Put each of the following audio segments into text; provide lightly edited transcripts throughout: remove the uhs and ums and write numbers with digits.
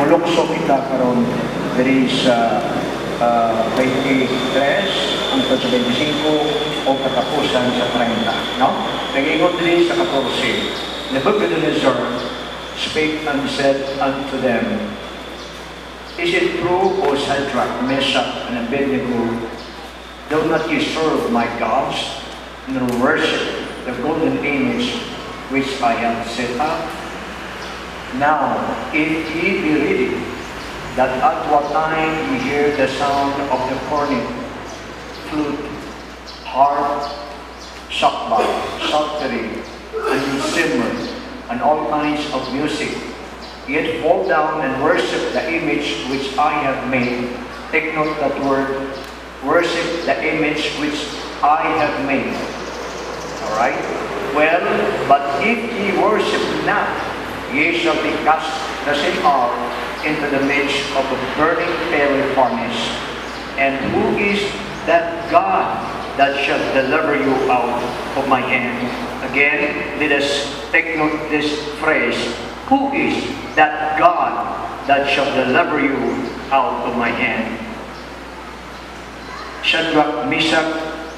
Lukso kita karon diri sa 23 hangtod sa 25 o katapusan sa 30. No? Nag-ingot diri sa 14. Nebuchadnezzar spake and said unto them, Is it true, O Shadrach, Meshach, and Abednego, do not ye serve my gods, nor worship the golden image which I have set up? Now, if ye be ready, that at what time ye hear the sound of the cornet, flute, harp, shakbak, psaltery, and cymbal, and all kinds of music, yet fall down and worship the image which I have made. Take note that word, worship the image which I have made. Alright? Well, but if ye worship not, ye shall be cast the same hour into the midst of a burning fiery furnace. And who is that God that shall deliver you out of my hand? Again, let us take note this phrase. Who is that God that shall deliver you out of my hand? Shadrach, Meshach,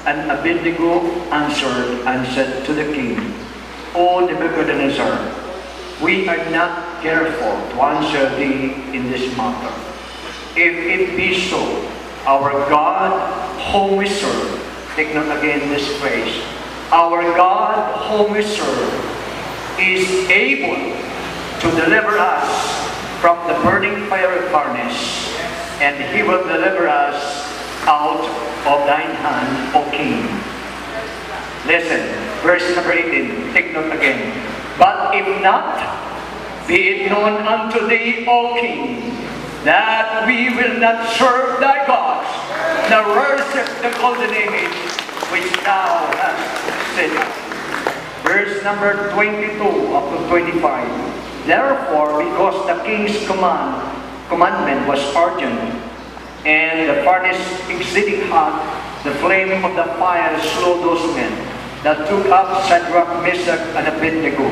and Abednego answered and said to the king, O Nebuchadnezzar, we are not careful to answer thee in this matter. If it be so, our God whom we serve, take note again this phrase, our God whom we serve is able to deliver us from the burning fiery furnace, and he will deliver us out of thine hand, O king. Listen, verse number 18, take note again. But if not, be it known unto thee, O king, that we will not serve thy gods, nor worship the golden image which thou hast set up. Verse number 22 up to 25. Therefore, because the king's commandment was urgent, and the furnace exceeding hot, the flame of the fire slew those men that took up Shadrach, Meshach, and Abednego.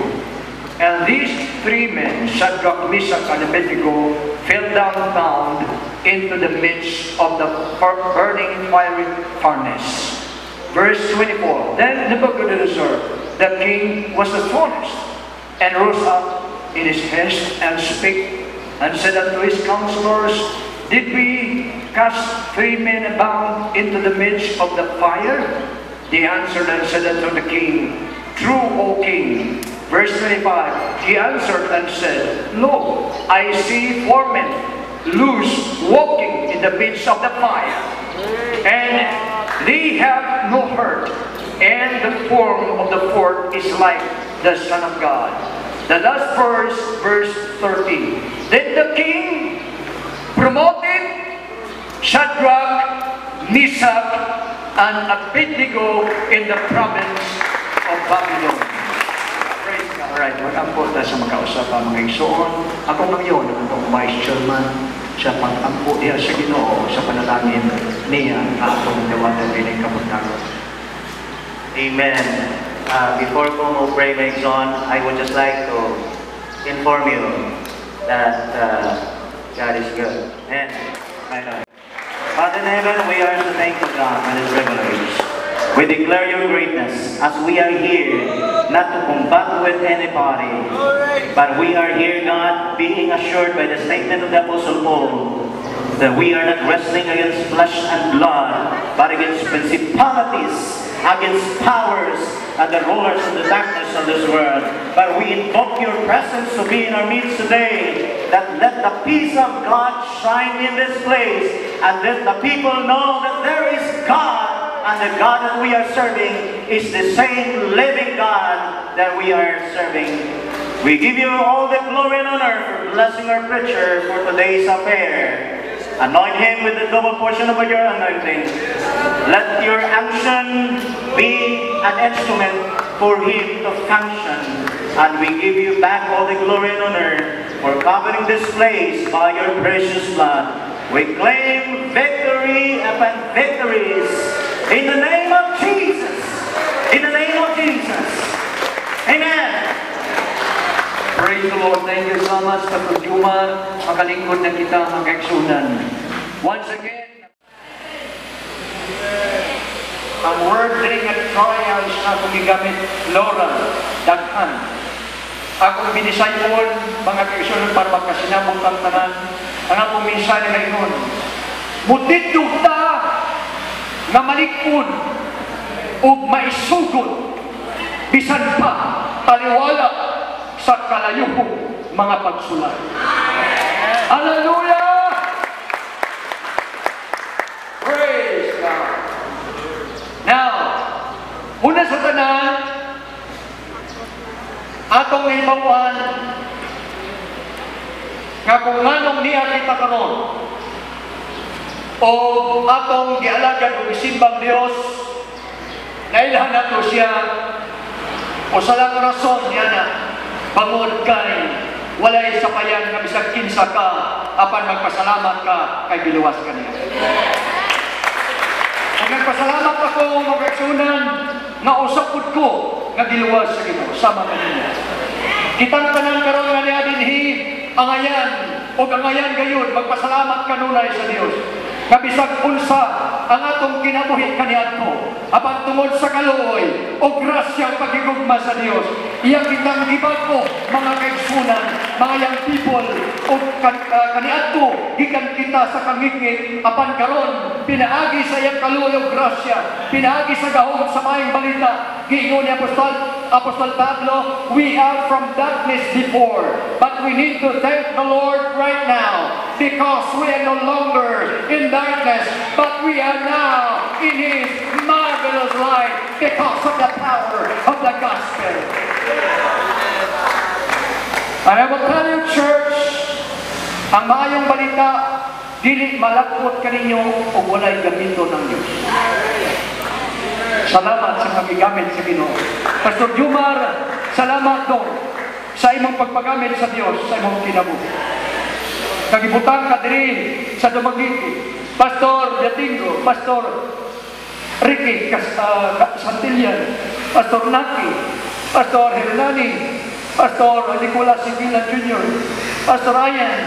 And these three men, Shadrach, Meshach, and Abednego, fell down bound into the midst of the burning fiery furnace. Verse 24. Then Nebuchadnezzar, the king, was astonished, and rose up in his haste, and spake, and said unto his counselors, Did we cast three men bound into the midst of the fire? They answered and said unto the king, True, O king. Verse 25, he answered and said, Lo, I see four men loose walking in the midst of the fire, and they have no hurt, and the form of the fourth is like the Son of God. The last verse, verse 30. Then the king promoted Shadrach, Meshach, and Abednego in the province of Babylon. Praise God. Alright, mag-ampo tayo sa makausap mga igsoon. Ako ngayon, ang vice chairman sa pag-ampo niya sa Ginoo sa panalangin niya atong dawatan din kapuntaron. Amen. Before we pray, my son, I would just like to inform you that God is good. And Father in heaven, we are so thankful, God, for this privilege. We declare your greatness as we are here, not to combat with anybody, but we are here, God, being assured by the statement of the Apostle Paul that we are not wrestling against flesh and blood, but against principalities, against powers, and the rulers of the darkness of this world. But we invoke your presence to be in our midst today, that let the peace of God shine in this place, and let the people know that there is God, and the God that we are serving is the same living God that we are serving. We give you all the glory and honor for blessing our preacher for today's affair. Anoint him with the double portion of your anointing. Let your unction be an instrument for him to function. And we give you back all the glory and honor for covering this place by your precious blood. We claim victory upon victories in the name of Jesus. In the name of Jesus. Amen. Praise the Lord. Thank you so much, Pastor Juma. Makalingkod na kita ang kaigsunan. Once again, ang word ring at trials na akong gigamit, Laura, daghan. Akong binisaypon, mga kaigsunan, para magkasinabot ang tanan. Ang akong minsan na ngayon, mutidog ta nga malikod o maisugod bisan pa taliwala sa kalayuhong mga pagsulat. Hallelujah! Praise God! Now, una sa tanan, atong himawan nga kung nganong niya kita karon o atong gialagad o isimbang Dios, nailhan nato siya o sa lang rason niya na bangod kay walay sapayan nga bisag kinsa ka apan magpasalamat ka kay giluwas kaniya. Kung nagpasalamat ako mga kaigsunan nga usapod ko nga giluwas sa Ginoo sama kaniya. Kitang tanan karon nga niya dinhi angayan o angayan gayon magpasalamat kanunay sa Dios. Nga bisag unsa ang atong kinabuhi kaniadto apan tungod sa kaluoy o grasya pagigugma sa Dios. Iya kitang gibago mga kaigsunan, mga young people o kaniadto gikan kita sa kangingit apan karon pinaagi sa iyang kaluoy o grasya, pinaagi sa gahom sa maayong balita. Giingon ni Apostol Pablo, we are from darkness before, but we need to thank the Lord right now because we are no longer in darkness, but we are now in His marvelous light because of the power of the gospel. And I will tell you, church, ang maayong balita, dili malakot kaninyo o walay gamito ng Diyos. Salamat sa pagigamit sa Ginoo. Pastor Jumar, salamat do sa imong pagpagamit sa Dios sa imong kinabuhi. Kagibutang ka diri sa Dumaguete, Pastor Yatingo, Pastor Ricky Santillan, Pastor Naki, Pastor Hernani, Pastor Nicolas Sigilan Jr., Pastor Ryan,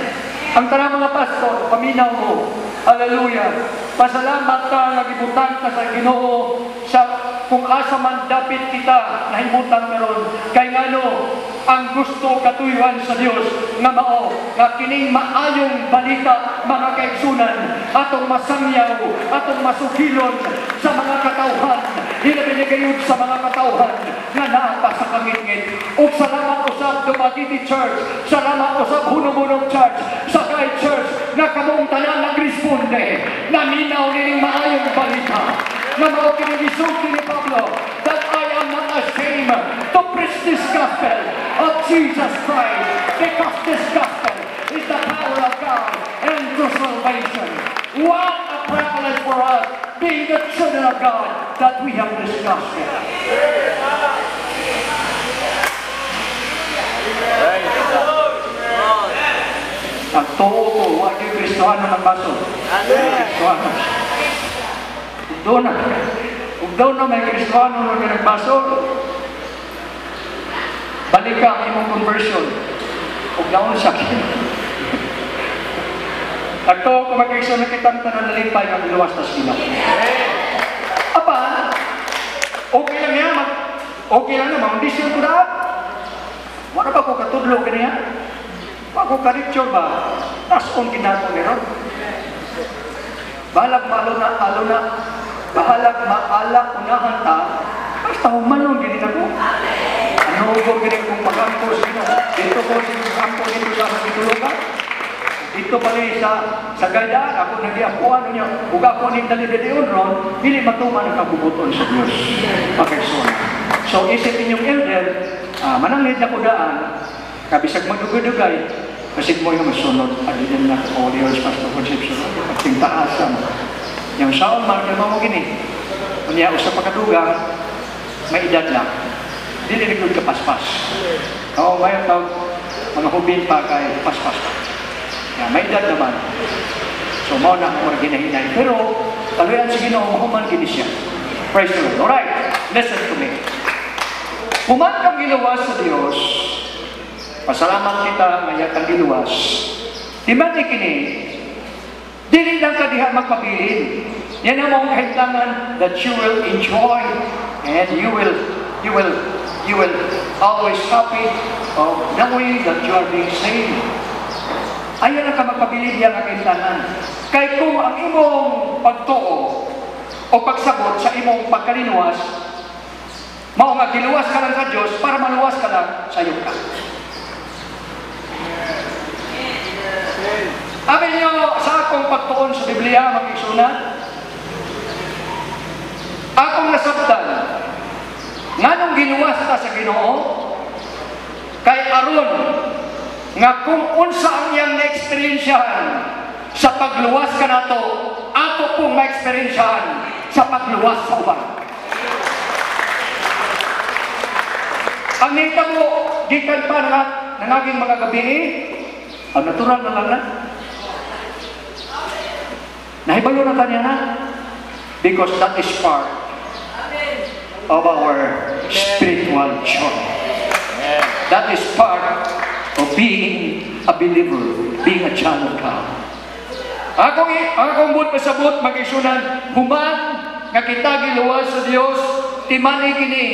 ang tanang mga pastor, paminaw mo. Hallelujah. Pasalamat ka, nagibutang ka sa Ginoo sa kung asa man dapit kita nahimutan karon kay ngano ang gusto katuyuan sa Dios nga mao nga kining maayong balita mga kaigsunan atong masangyaw, atong masugilon sa mga katawhan, hilabi gayud sa mga katawhan nga naa sa kangingit. Ug salamat usab Dumaguete Church, salamat usab Hunong-Hunong Church, Sakay Church nga kamong tanan nagresponde na minaw nining maayong balita na mao kinigisugti ni Pablo that I am not ashamed to preach this gospel of Jesus Christ because this gospel is the power of God and to salvation. What a privilege for us being the children of God that we have this gospel. Ang too ko, huwag yung Kristohano ng baso. Kristohano. Kung doon na may Kristohano ng baso, balik ka ang imong conversion. Huwag na sa akin. Nagto ko mag-iso na kitang tanalipay ng luwas na sila. Apa? Okay lang yan. Okay lang naman. Hindi siya ko na. Wala ba ko katudlo ganyan? Ako karitsyo ba? Tason ginako ni Ron. Bahalag maalo na. Bahalag maala unahan ta. Basta humanon gini na ko. Ano ko gini kung pag-ampos gino. Dito ko sinampo dito sa pitulugan. Dito pala sa gayaan. Ako nag-iapuan niya. Huwag ako ning dali-dalion ron. Dili matuman ang kabubuton sa Diyos. Pagkaison. So isip inyong elder, mananglit na ko daan. Kabisag magdugay-dugay, kasi mo yung masunod, adilin na all yours, Pastor Concepcion, at yung taasan. Yung saon, marker mo gini. Kanya, sa pagkadugang, may edad na. Dililigod ka paspas. Oo, ngayon tawag, mga hubin pa kay paspas pa. Kaya, may edad naman. So, mo na ako ginahinay. Pero, taluyan sa Ginoo, mahuman gini siya. Praise the Lord. Alright, listen to me. Human kang ginawa sa Diyos, Pasalamat kita ngaya kang giluwas. Di man kini, dili lang ka diha magpabilin. Yan ang mong kahilangan that you will enjoy and you will always happy of knowing that you are being saved. Ayan ang ka magpabilin yan ang kahilangan. Kaya kung ang imong pagtuo o pagsabot sa imong pagkalinuwas, mao nga giluwas ka lang sa Diyos para maluwas ka lang sa iyo ka. Amin niyo sa akong pagtuon sa Biblia, mag-igsunan, akong nasabtan, nganong giluwas ta sa Ginoo, kay aron nga kung unsa ang iyang na-experiensyahan sa pagluwas ka nato, ato pong ma-experiensyahan sa pagluwas sa uban. Ang nita mo, gikan pa ng aking mga gabi, ang natural na lang na. Nahibalo na kanya na. Because that is part of our spiritual journey. That is part of being a believer, being a child of God. Akong buot pasabot, mag-isunan, human nga kita giluwas sa Dios, timani kini,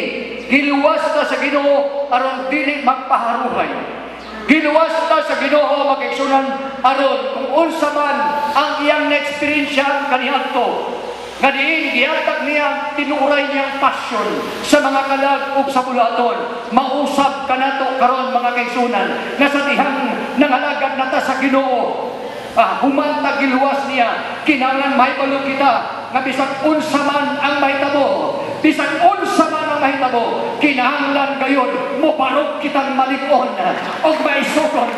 giluwas ta sa Ginoo aron dili magpaharuhay. Giluwas ta sa Ginoo, mag-igsunan aron kung unsa man ang iyang na-experiensya kaniadto nga diin gihatag niya tinuray niyang passion sa mga kalag ug sa bulaton, mausab kanato karon mga kaigsunan nga sa dihang nangalagad nata sa Ginoo. Human ta giluwas niya, kinahanglan mahibalo kita nga bisan unsa man ang mahitabo, bisan unsa man ang mahitabo, kinahanglan gayon moparok kitang malig-on o maisuton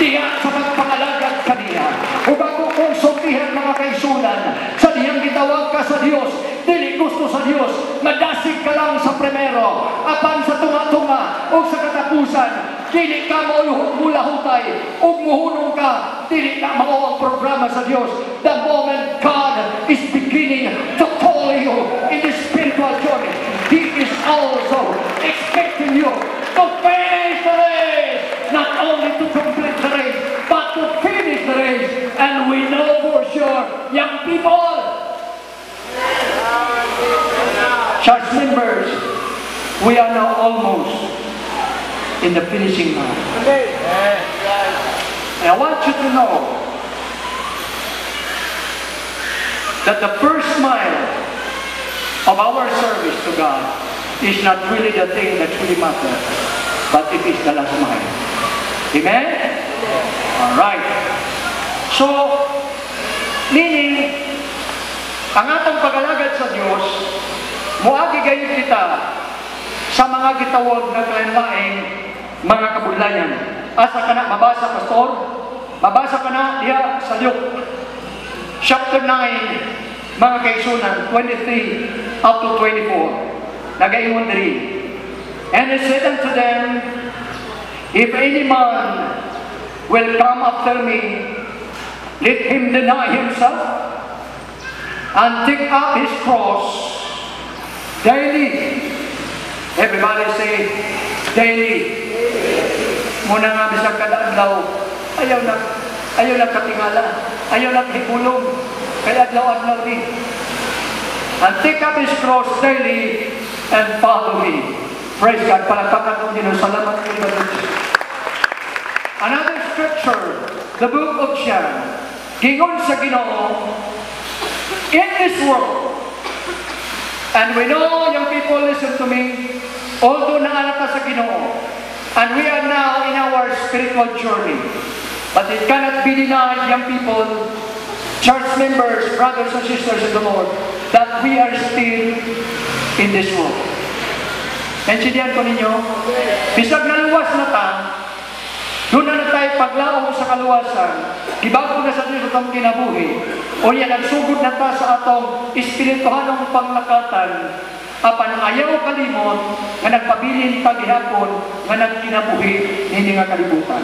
diya sa pagpangalagad kaniya. Ug ako kung sultihan mga kaigsunan, sa diyang gitawag ka sa Dios, dili gusto sa Dios madasig ka lang sa primero, apan sa tunga-tunga o sa katapusan dili ka mulahutay ug muhunong ka, dili ka mao ang programa sa Dios. The moment God is beginning to call you in the spiritual journey, He is also expecting you to finish the race, not only to complete the race, but to finish the race. And we know for sure, young people, church members, we are now almost in the finishing line. And I want you to know that the first mile of our service to God is not really the thing that really matters, but it is the last mile. Amen? Alright. So, meaning, ang atong pag-alagad sa Diyos, muagi gayon kita sa mga gitawag na kainlaing mga kabudlayan. Asa ka na mabasa, Pastor? Mabasa ka na diya sa Luke chapter 9, mga kaigsunan, 23 up to 24. Nagaingon diri. And he said unto them, if any man will come after me, let him deny himself and take up his cross daily. Everybody say, daily. Muna nga bisag kada adlaw, ayaw na katingala, ayaw na hibulong, kaya adlaw-adlaw ni. And take up his cross daily and follow me. Praise God. Palagpakan mo din. Salamat po. Another scripture, the book of John. Gingon sa Ginoo, in this world, and we know, young people, listen to me, although naanak ka sa Ginoo, and we are now in our spiritual journey, but it cannot be denied, young people, church members, brothers and sisters in the Lord, that we are still in this world. Naintindihan ko ninyo? Bisag naluwas na ta, doon na tayo paglaong sa kaluwasan, ibago na sa Diyos atong kinabuhi, o yan nagsugod na ta sa atong espirituhanong panglakatan, apan ayaw kalimot, nga nagpabilin paghihapon, nga nagkinabuhi, hindi nga kalibutan.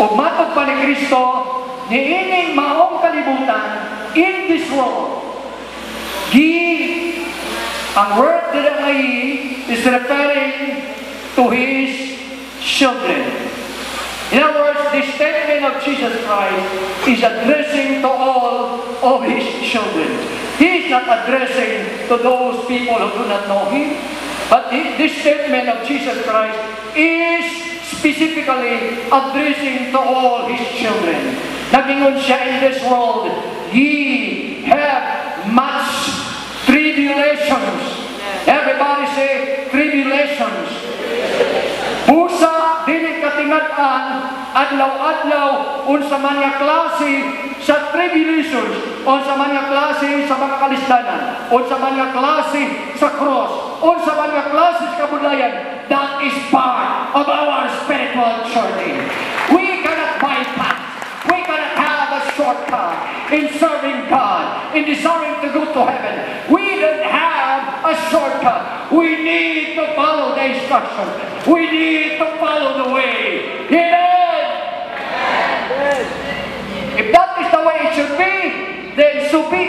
O matod pa ni Kristo, niining maong kalibutan, in this world, ang word that is referring to His children. In other words, the statement of Jesus Christ is addressing to all of His children. He is not addressing to those people who do not know Him, but this statement of Jesus Christ is specifically addressing to all His children. Nagingon siya, in this world, ye have much tribulations. Everybody say, tribulations. Busa, dili katingad-an, adlaw-adlaw, unsa man nga klase sa tribulations, unsa man nga klase sa mga kalisdanan, unsa man nga klase sa cross, unsa man nga klase sa kabulayan, that is part of our spiritual journey. We cannot bypass. We cannot have a shortcut in serving God, in desiring to go to heaven. We don't have a shortcut. We need to follow the instructions. We need to follow the way. Amen. If that is the way it should be, then so be.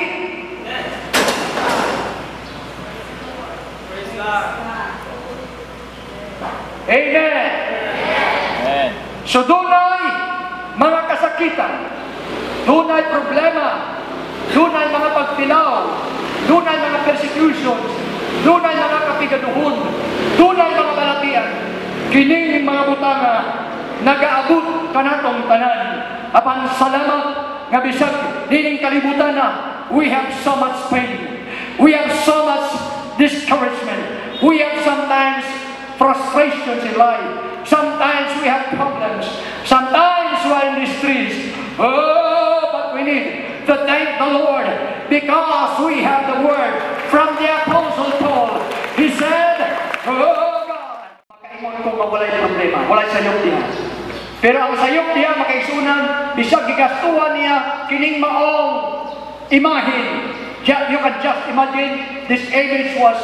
Praise God. Amen. Amen. So dunay mga kasakitan, dunay problema, dunay mga pagpilaw, dunay mga persecutions, dunay mga kapigaduhon, dunay mga balatian. Kining mga butanga nagaabot kanatong tanan. Apan salamat nga bisag dining kalibutan na, we have so much pain. We have so much discouragement. We have sometimes frustrations in life. Sometimes we have problems. Sometimes we are in distress. Oh, but we need to thank the Lord because we have the word from the Apostle Paul. He said, oh God, makaingon ko nga walay problema, walay sayop niya. Pero ang sayop niya makaisunan, bisag gigastuhan niya kining maong imahin. You can just imagine this image was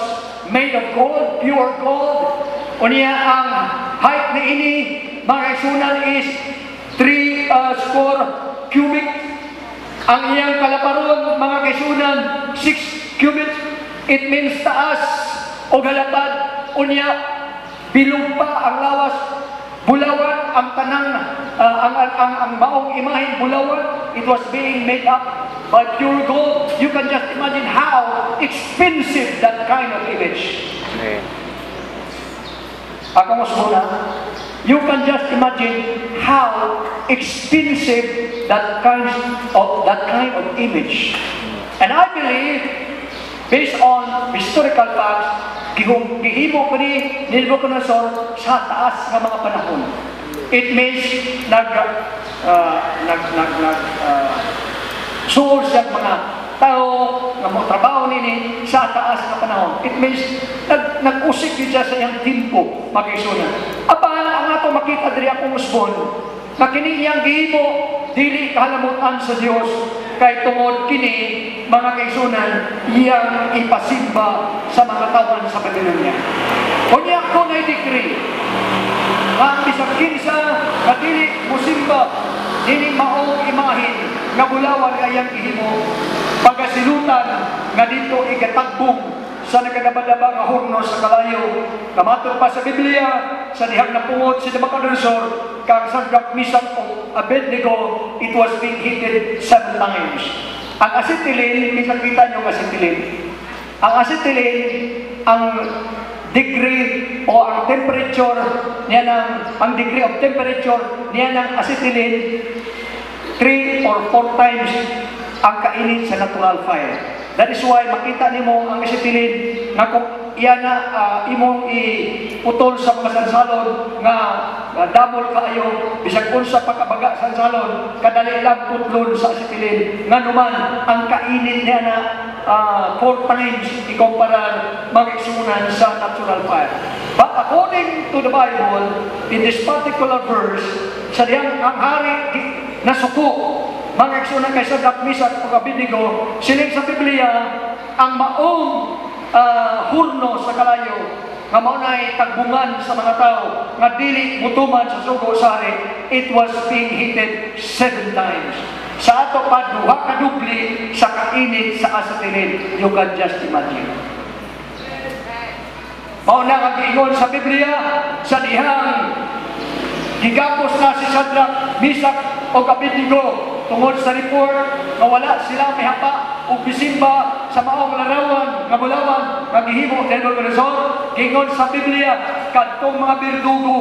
made of gold, pure gold. Unya ang height ni ini mga kaisunan is 3 square cubic. Ang iyang kalaparon mga kaisunan 6 cubits. It means taas o galapad. Unya bilog pa ang lawas, bulawan ang tanang ang maong imahin bulawan. It was being made up by pure gold. You can just imagine how expensive that kind of image. Amen. Ako mas muna, you can just imagine how expensive that kind of image. And I believe, based on historical facts, gihimo ko ni Nebuchadnezzar sa taas ng mga panahon. It means suol siya mga tao nga mo trabaho nini sa taas na panahon. It means nag-usik siya sa iyang timpo makisunan. Apan ang ato makita diri akong usbon, na kini iyang gihimo dili kahalamutan sa Dios kay tungod kini mga kaisunan iyang ipasimba sa mga tawan sa Babylonia. Kunya ko na decree nga bisag kinsa nga dili musimba dili maong imahin nga bulawan ayang gihimo pagasilutan nga dito igatagbong sa nagkadabadaba nga horno sa kalayo. Kamatod pa sa Biblia, sa dihang napungod si Nebuchadnezzar, kang Shadrach, Meshach, o Abednego, it was being heated 7 times. Ang acetylene, kita nyo ang acetylene. Ang acetylene, ang degree o ang temperature niya ang degree of temperature niya ng acetylene 3 or 4 times ang kainit sa natural fire. That is why makita nimo ang acetylene nga kung iyan na imong iputol sa mga sansalon nga double kaayo bisag unsa pagkabaga sansalon kadali lang putlon sa acetylene nga naman ang kainit niya na 4 times ikumparar magigsunan sa natural fire. But according to the Bible, in this particular verse, sa diyang ang hari nasuko mga igsunan kay Shadrach, Meshach, ug Abednego, siling sa Biblia ang maong hurno sa kalayo nga mao nay tagbungan sa mga tao nga dili mutuman sa sugo sa hari. It was being heated 7 times. Sa ato pa duha ka dubli sa kainit sa acetylene. You can just imagine. Mao na ang giingon sa Biblia sa dihang Gigapos na si Shadrach, Meshach, o Abednego tungod sa report na wala sila mihapa o bisimba sa maong larawan, nga bulawan, nga gihimo ng Nabucodonosor. Gingon sa Biblia, kadtong mga birdugo,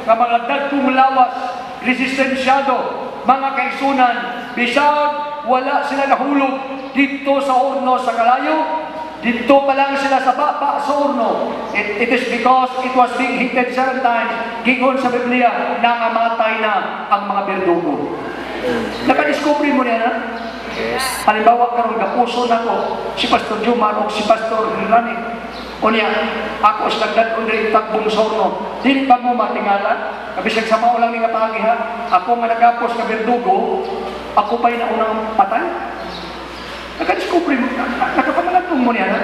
nga mga dagkong lawas, resistensyado, mga kaisunan, bisag wala sila nahulog dito sa horno sa kalayo, dito pa lang sila sa baba sa horno. It is because it was being heated 7 times. Gingon sa Biblia, nangamatay na ang mga berdugo. Nakadiscovery mo niya na? Yes. Halimbawa karon gapuso na ko si Pastor Jumar o si Pastor Rani. O niya, ako sa nagdadon rin takbong sa horno. Dili pa mo matingala. Kabisag sa maulang nga pagi ha. Ako nga nagapos na berdugo, ako pa'y naunang patay. Nakadiscovery mo, nakapamanagdong mo niya na.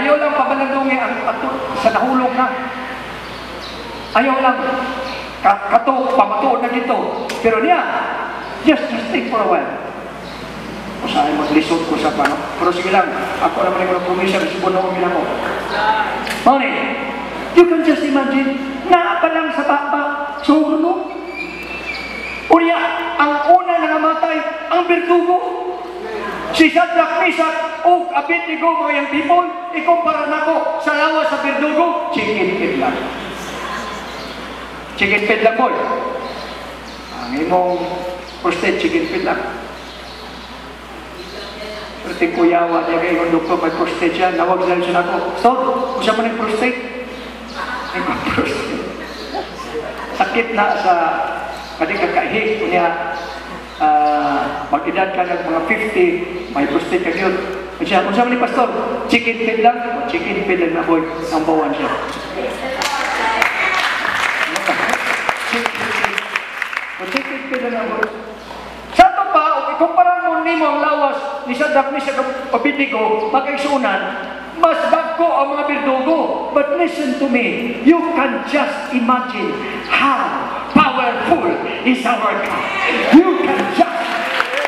Ayaw lang pamanagdong ang sa nahulog na. Ayaw lang. Kato, pamatuon na dito. Pero niya, just think for a while. Kung saan maglisod ko sa pano. Pero sige lang, ako naman yung mga pumisya sa buno ko ko. Mone, you can just imagine, na pa lang sa baba, sa horno. Unya, ang una na namatay, ang berdugo. Si Shadrach, Meshach, o Abednego, mga young people, ikumpara na ko sa lawas sa berdugo, chicken feed lang. Chicken feed lang, boy. Ang imong prostate, chicken feed lang. Pero tikuyawa niya kayo, yung doktor, may prostate siya, nawag lang siya ako. Stop, kung siya man yung prostate. Ay, prostate. Sakit na sa pati kakahig, kunya mag-edad ka ng mga 50, may prostate ka yun. Kung siya ni Pastor, chicken feed lang, o chicken feed lang na boy, ang bawan siya. O chicken feed lang na boy. Sa ito pa, o ikumparan mo ni mo ang lawas ni Shadrach, Meshach, o Abednego, magkaisunan, mas dagko ang mga berdugo. But listen to me, you can just imagine how powerful is our God. You can just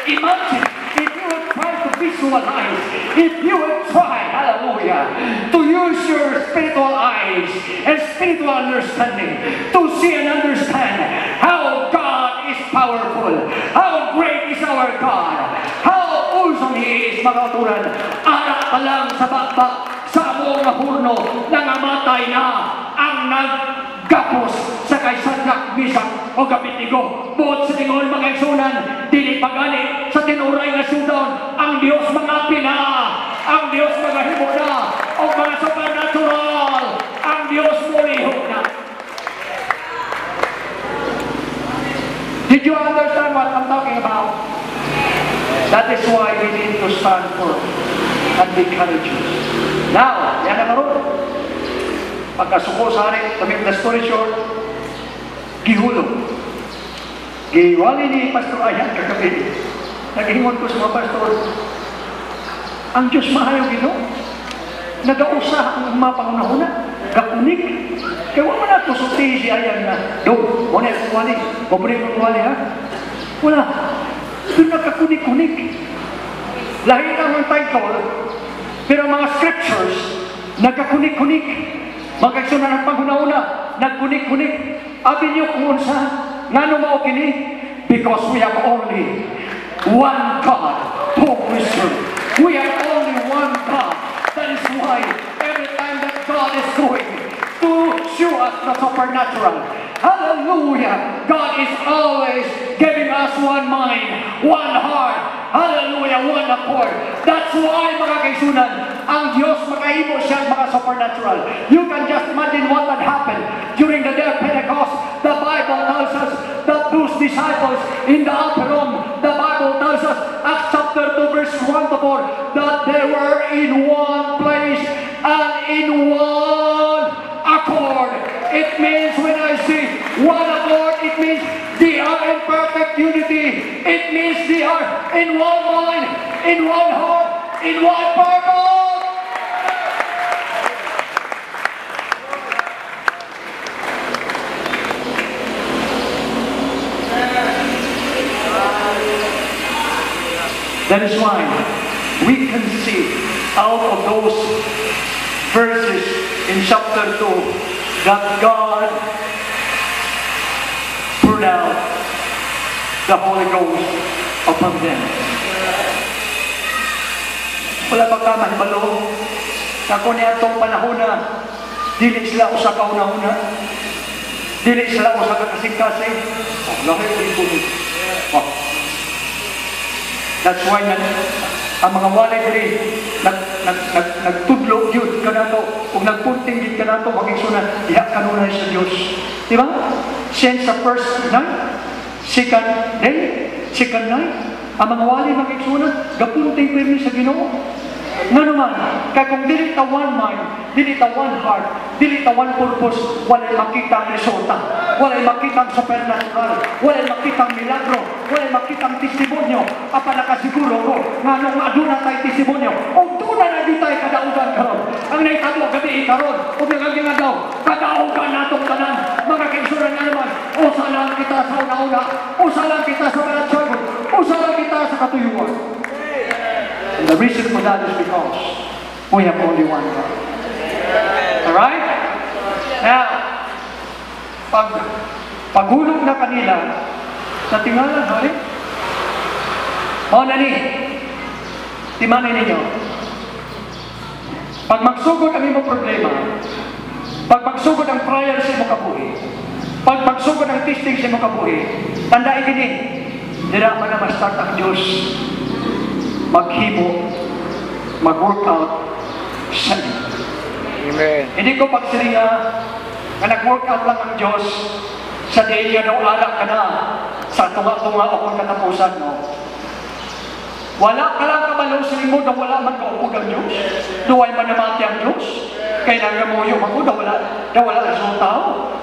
imagine, if you will try to visualize, if you will try, hallelujah, to use your spiritual eyes and spiritual understanding to see and understand how God is powerful, how great is our God, how awesome He is, mga kauturan. Anak pa lang sa baba, sa among horno, nangamatay na ang naggapos sa kay Shadrach, Meshach, o Abednego. Buot sa tingon mga igsunan, dili pagani sa tinuray nga sudon, ang Dios mga pina, ang Dios mga hibo na, o mga supernatural, ang Dios mulihok na. Did you understand what I'm talking about? That is why we need to stand firm and be courageous. Now, yan ang karoon. Pagkasuko sa hari, to make the story short, gihulog. Giwali ni Pastor Ayan kagabi. Naghingon ko sa mga pastor, ang Diyos mahayo Ginoo. Nagausa ang mga pangunahuna, gakunik. Kaya wala na ito suti si Ayan na, do, muna yung kuwali, mabunin yung kuwali ha. Wala. Doon nagkakunik-kunik. Lahi naman title, pero mga scriptures, nagkakunik-kunik. Magkagsunan ng panghuna-una, nagkunik-kunik. Abi niyo kung unsa, nga mao kini? Because we have only one God whom we serve. We have only one God. That is why every time that God is going to show us the supernatural, hallelujah, God is always giving us one mind, one heart, hallelujah, one accord. That's why, mga kaisunan, ang Diyos makahimo siyang mga supernatural. You can just imagine what had happened during the day of Pentecost. The Bible tells us that those disciples in the upper room, the Bible tells us, Acts chapter 2 verse 1 to 4, that they were in one place and in one accord. It means, when I say one accord, it means they are in perfect unity. It means they are in one mind, in one heart, in one purpose. That is why we can see out of those verses in chapter 2 that God poured out the Holy Ghost upon them. Wala ba ka mahibalo? Ako niya itong panahon na dili sila usa ka una-una. Dili sila usa ka kasing-kasing. Lahit rin po. That's why ang mga walay diri nagtudlo yun ka na to. Kung nagpunting din ka na to, maging sunod, diha kanunay sa Diyos. Diba? Since the first night, second day, second night, ang mga walay maging sunod, gapunting pirmi sa Ginoo. Nga naman, kaya kung dili ta one mind, dili ta one heart, dili ta one purpose, walay makitang resulta, walay makitang supernatural, walay makitang milagro, walay makitang testimonyo. Apa nakasiguro ko, nga nung aduna tayo testimonyo, o doon na di tayo kadaugan karon. Ang naitabo gabi karon, o nagaging daw, kadaugan natong tanan, mga kaisuran nga naman, usa lang kita sa una-una, usa lang kita sa kalatsoy, usa lang kita sa katuyuan. And the reason for that is because we have only one God. Alright? Now, paghulog na kanila, sa tingala, hali? O nani, timanin ninyo. Pag magsugod ang imong problema, pag magsugod ang trial sa imong kabuhi, pag magsugod ang testing sa imong kabuhi, tandaan gini, dira pa na ma-start ang Diyos maghimo, mag-workout sa iyo. Amen. Hindi ko pagsiringa na nag-workout lang ang Diyos sa diin niya daw alak ka na sa tunga-tunga o kung katapusan mo. Wala ka lang kabalo sa mo na wala man kaupog ang Diyos. Duway man namati ang Diyos. Kaya nangamuyo ako na wala resulta,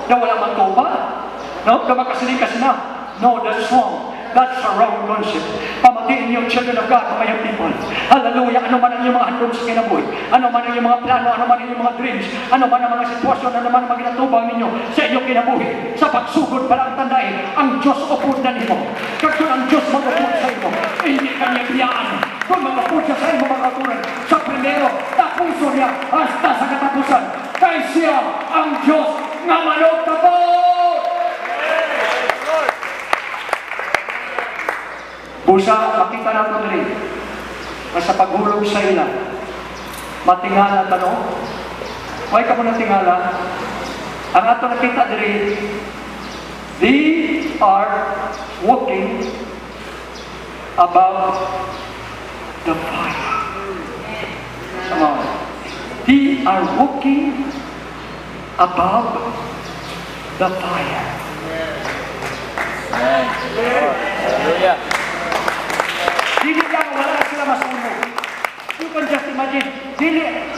na wala man tupa. No? Kamakasiling kasi na. No, that's wrong. That's a wrong concept. Pamatiin niyo, children of God, mga people. Hallelujah. Ano man ang iyong mga handong sa kinabuhi. Ano man ang iyong mga plano, ano man ang iyong mga dreams, ano man ang mga sitwasyon, ano man ang mga ginatubang ninyo sa inyong kinabuhi. Sa pagsugod pa lang tandain, ang Diyos upod na nimo. Kagsun ang Diyos mag-upod sa imo. Hindi kanya biyaan. Kung mag-upod siya sa imo mga katuran, sa primero, tapuso niya hasta sa katapusan. Kaya siya ang Diyos nga manok na po. Busa, makita natin rin na sa paghulog sa ila, matingala tanong. Huwag ka mo natingala. Ang ato nakita rin, they are walking above the fire. Come on. They are walking above the fire. Hallelujah. Dili lang wala sila masunog. You can just imagine,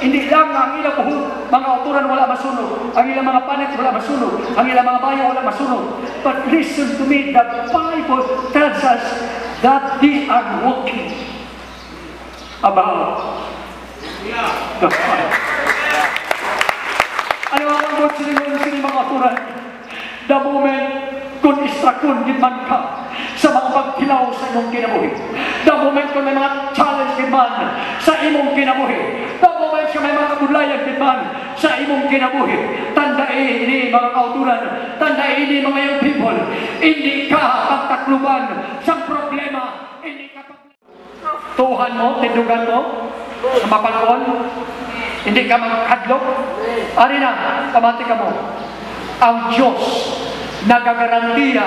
hindi lang ang ilang buhok, mga uturan wala masunog, ang ilang mga panet wala masunog, ang ilang mga bayo wala masunog. But listen to me, the Bible tells us that they are walking about the fire. Ano ang mga sila mga uturan? The moment kung istrakon din man ka sa mga pagkilaw sa imong kinabuhi. The moment kung may mga challenge din man sa imong kinabuhi. The moment kung may mga kabulayan din man sa imong kinabuhi. Tandaan ini mga kauturan. Tandaan ini mga young people. Hindi ka pagtakluban sa problema. Hindi ka tuhan mo, tindugan mo, sa mapalkon. Hindi ka magkadlok. Ari na, pamati ka mo. Ang Diyos nagagarantiya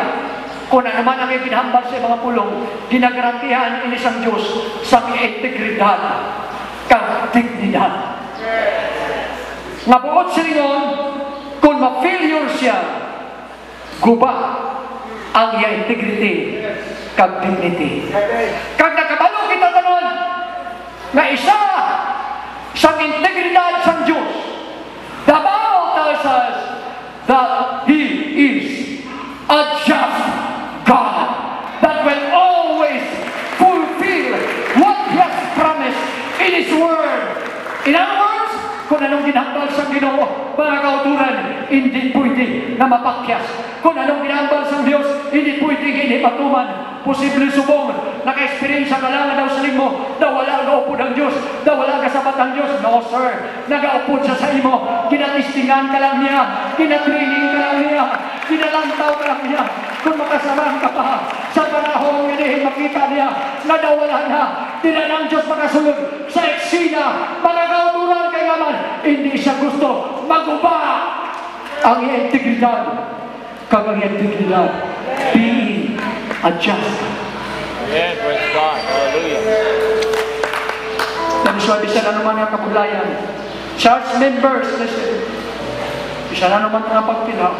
kung ano man ang ipinahambal sa mga pulong, ginagarantihan ini isang Diyos sa integridad, kag-dignidad. Nabuot siya rin kung ma-failure siya, guba ang iya integrity, kag-dignity. Kag nakabalo kita tanon, na isa sa integridad sa Diyos, the Bible tells us that He is a just God that will always fulfill what He has promised in His Word. In other words, kung anong ginambal sa Ginoo, mga kauturan, hindi pwede na mapakyas. Kung anong ginambal sa Diyos, hindi pwede hindi patuman. Posible subong, naka-experience ka lang daw sa lingmo, na wala ang upod ang Diyos, na wala kasabat ang Diyos. No, sir. Nag-upod siya sa imo, kinatisting Ginasingan ka lang niya, ginatraining ka lang niya, ginalantaw ka lang niya. Kung makasarang ka pa, sa panahon ngayon makita niya na nawala na, tinanang Diyos makasulod sa eksina, mga kauturan kay naman, hindi siya gusto maguba ang iyong integridad, kag ang iyong integridad, being adjusted. Amen. Praise God. Hallelujah. Nabisabi sa na naman ang kabulayan. Church members, listen. Isa na naman ang pagpila.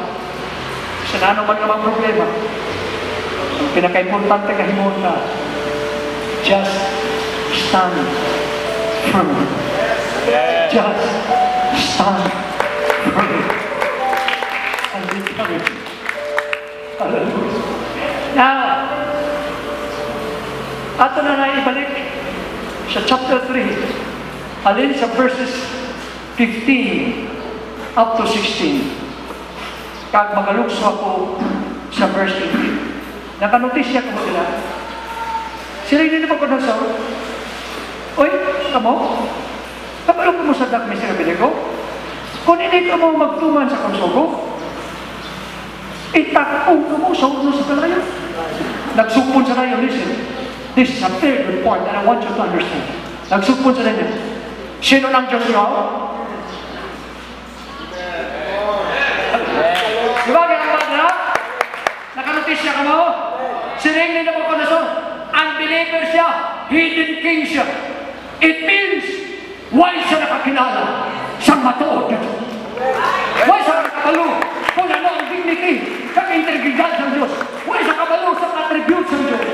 Isa na naman ang problema. Ang pinaka-importante kahimon na, just stand firm. Just stand firm. And be courage. Hallelujah. Now, ato na ibalik sa chapter 3, alin sa verses 15 up to 16. Kag magalukso ako sa verse 18. Nakanotisya ko sila. Sila hindi na pagkanasaw. Oy, kamo? Kapalo ko mo sa dak may sinabi ko? Kung hindi ka mo magtuman sa konsogo, itakong ka mo sa ulo sa kalayo. Nagsupon sa layo, listen. This is a very good point and I want you to understand. Nagsupon sa layo. Sino ng Diyos nyo? Di ba, gano'n na? Nakanotisya ka mo? Sining nila mo konasyon. Unbeliever siya. Hidden king siya. It means, why siya nakakilala sa matuod na Diyos? Why siya nakakabalo kung ano ang dignity sa integridad ng Diyos? Why siya nakakabalo sa attributes ng Diyos?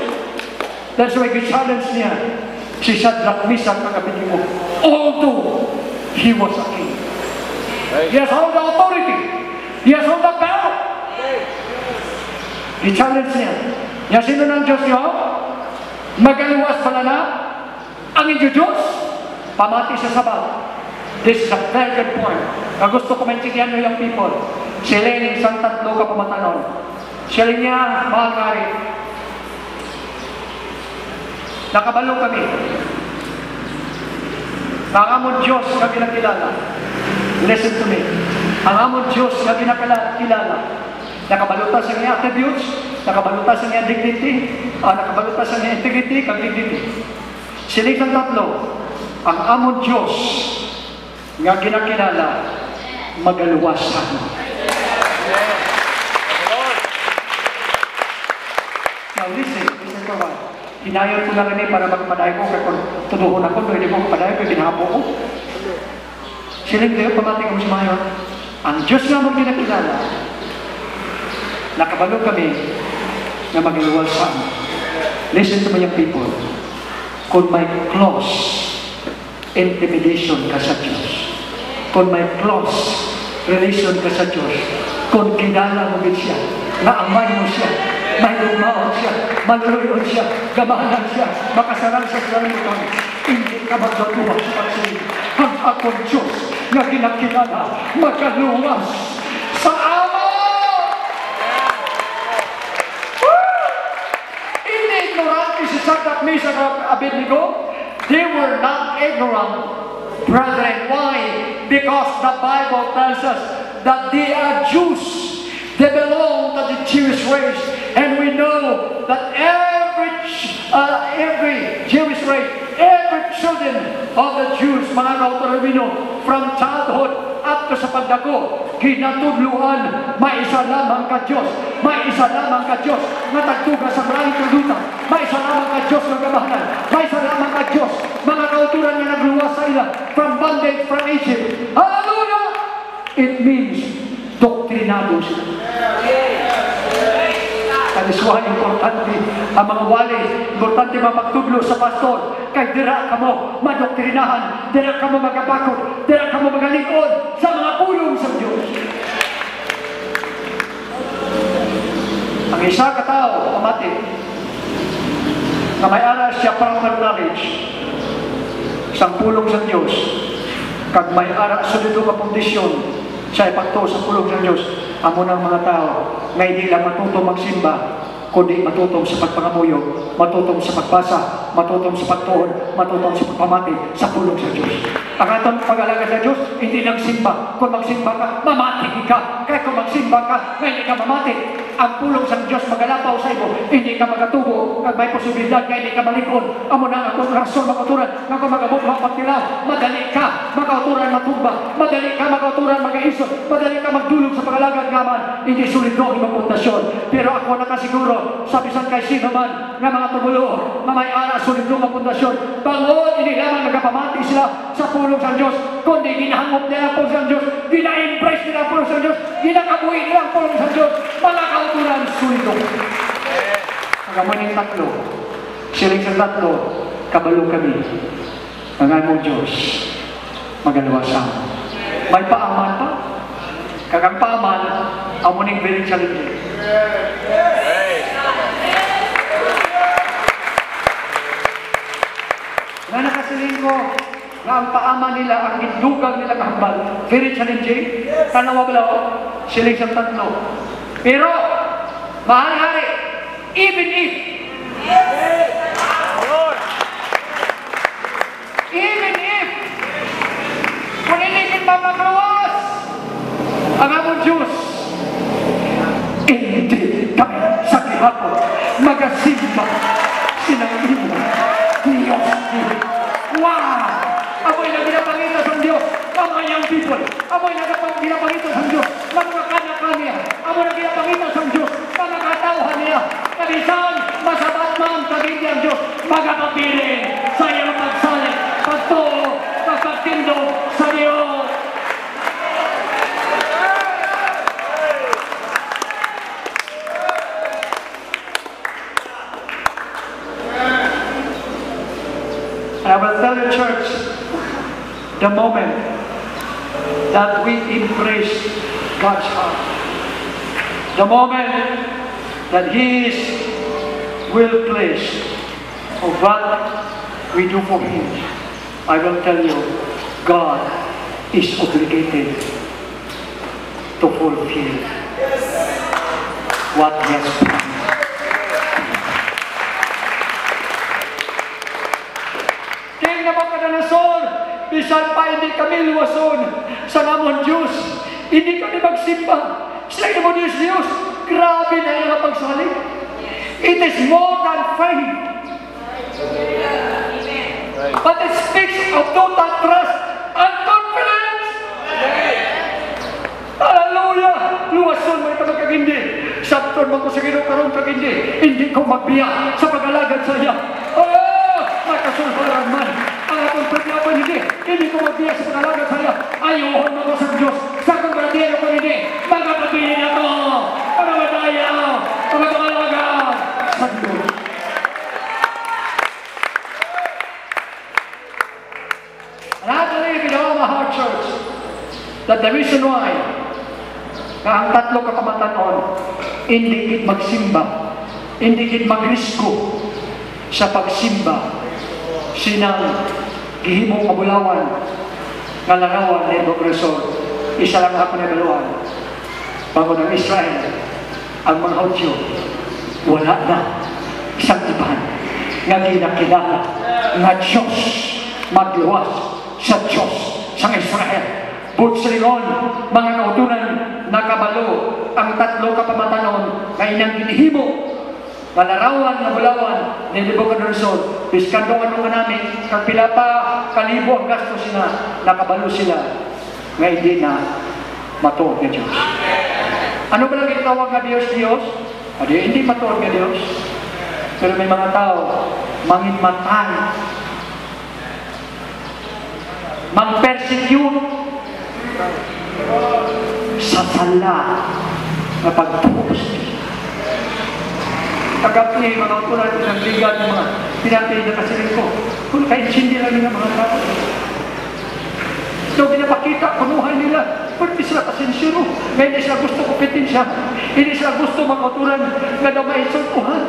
That's why i-challenge niya si Shadrach, Meshach, and Abednego. Although he was a king. He has all the authority. He has all the power. I-challenge niya. Yan sino ng Diyos niyo? Magaluwas pala na ang inyong Diyos? Pamati sa sabat. This is a very good point. Kung gusto ko maintindihan nyo yung people, sila yung isang tatlo ka pamatanon. Sila niya, mga kari, nakabalo kami. Ang amon Diyos na ginakilala. Listen to me. Ang amon Diyos na ginakilala. Nakabalutas sa niya attributes, nakabalutas sa niya dignity, nakabalutas sa niya integrity, kag dignity. Sila isang tatlo. Ang amon Diyos nga ginakilala, magaluwasan. Now listen to what. Hinayon ko lang rin para magpadayo ko, kaya tuduhon ako, hindi ko magpadayo, kaya binahapo ko. Siling kayo, pamating ko si Mayon. Ang Diyos nga mo ginakilala, nakabalo kami na magaluwasan. Listen to my young people. Kung may close intimidation ka sa Diyos, kung may close relation ka sa Diyos, kung kilala mo siya, naamay mo siya, may lumaon siya, maluluyod siya, gamahan siya, makasarang sa kalimutan, hindi ka magdatuwa sa pagsabi. Ang akong Diyos na ginakilala, magaluwas sa ama! Hindi ignorant si Shadrach, Meshach, and Abednego. They were not ignorant, brethren. Why? Because the Bible tells us that they are Jews. They belong to the Jewish race. And we know that every Jewish race, every children of the Jews, mga kautarabino, from childhood up to sa pagdako, ginatudluan, may isa lamang ka Diyos, may isa lamang ka Diyos, na tagtuga sa maraming kalutan, may isa lamang ka Diyos ng gabahanan, may isa lamang ka Diyos, mga kauturan na nagluwas sa ila, from bondage, from Egypt. Hallelujah! It means, doktrinado sila. That is why importante ang mga wali, importante mapagtudlo sa pastor, kay dira ka mo madoktrinahan, dira ka mo magabakot, dira ka mo magalingkod sa mga pulong sa Diyos. Ang isa ka tao, amati, na may aras siya proper knowledge, isang pulong sa Diyos, kag may aras solido ka pundisyon, siya ipagto sa pulong sa Diyos, amo ng mga tao, ngay di lang matuto magsimba, kundi matutong sa pagpangamuyo, matutong sa pagbasa, matutong sa pagtuon, matutong sa pagpamati sa pulong sa Diyos. Ang atong pag-alaga sa Diyos, hindi lang simba. Kung magsimba ka, mamati ka. Kaya kung magsimba ka, hindi ka mamati. Ang pulong sa Diyos magalapaw sa iyo, hindi ka magatubo. Kag may posibilidad, kaya hindi ka malikon. Amo na ang rason makauturan, nga kung magabot magpagtilaw, madali ka makauturan matumba, madali ka makauturan mag-iisot, madali ka magdulog sa pag-alagad gaman. Hindi sulit ko ang pundasyon. Pero ako nakasiguro, sabisan kay sino man, nga mga tumulo, mamay-ara sulit ko ang pundasyon. Bangon, hindi lamang nagapamati sila sa pulong sa Diyos, kundi ginahangop nila ang pulong sa Diyos, gina-impress nila ang pulong sa Diyos, ginakabuhi nila ang pulong sa Diyos, mga kauturan sulit ko. Magaman yung tatlo, siling sa tatlo, kabalo kami, ang among Diyos, magalawasan. May paaman pa? Kagang paaman, amuning very challenging. Na nakasiling ko, na ang paaman nila, ang indugang nila kahambal, very challenging. Tanawa ba lang, siling sa tatlo. Pero, mahal-hari, even if, kung hindi kita maglawas, ang among Diyos, hindi kami sa kihapon, magasimba, sinangima, Diyos niyo. Wow! Amoy na ginapangita sa Diyos, mga young people, amoy na ginapangita sa Diyos, mga kanak niya, amoy na ginapangita sa Diyos, mga katauhan niya, kabisan, masabat man, sabihin niya ang Diyos, magapapiling sa iyong pagsalit, pagtuo, pagpagtindo sa Diyos. And I will tell the church, the moment that we embrace God's heart, the moment that He is well placed of what we do for Him, I will tell you, God is obligated to fulfill what He has promised. King na Nabucodonosor, bisan pa hindi kami luwason sa namon Diyos, hindi kami magsimba. Sila mo Diyos, grabe na yung pagsalit. It is more than faith. But it speaks of total trust and confidence. Hallelujah! Luwason mo ito magkagindi. Sakton mo ko sa ginukarong kagindi. Hindi ko magbiya sa pag-alagad sa iya. Oh! Makasulharan man. Ang atong pagyapan hindi ko magbiya sa pag-alagad sa iya. Ayuhon mo ko sa Diyos. Sa kong baladero ko hindi. Magpapagbilin ako. Panamadaya. Panamalagad sa Diyos. And I believe in all my heart, church, that the reason why na ang tatlo kakamatanon, hindi kit magsimba, hindi kit magrisko sa pagsimba, sinang gihimong kabulawan nga larawan ni Nabucodonosor, isa lang ako na baluan. Bago ng Israel, ang mga Hudyo, wala na isang iban nga ginakilala nga Diyos magluwas sa Diyos sa Israel. Butsilingon, mga kautunan, nakabalo ang tatlo kapamatanon na inang ginihimo malarawan na bulawan ni Nabucodonosor. Biskando ano nga namin, kapila pa kalibo ang gasto sila, nakabalo sila nga hindi na matuod nga Diyos. Ano ba lang itawag nga Diyos? Hindi matuod nga Diyos. Pero may mga tao manginmatay, mag-persecute sa sala na pagtubos. Kagabi, mga utulan ko ng bigan, mga pinatay na kasiling ko. Kung kainchindi lang nila mga tao. So, pinapakita, kunuhan nila. Pwede sila kasinsiro. Hindi sila gusto kupitin siya. Hindi sila gusto mga utulan na daw maisuntuhan.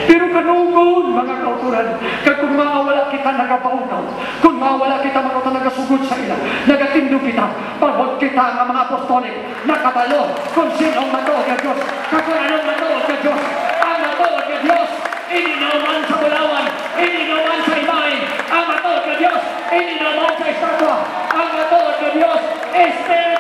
Pero kanugon, mga kautulan, kung mawala kita nagapaunaw, kung mawala kita mga utulan nagasugod sa ila, nagatindo kita, pagod kita ng mga apostolik, nakabalo, kung sinong matuod ka Diyos, kung anong matuod ka Diyos, ang matuod matuod ng Diyos, hindi naman sa Bulawan, hindi naman sa imahe. Ang matuod ng Diyos, hindi naman sa estatwa. Ang matuod ng Diyos, Espiritu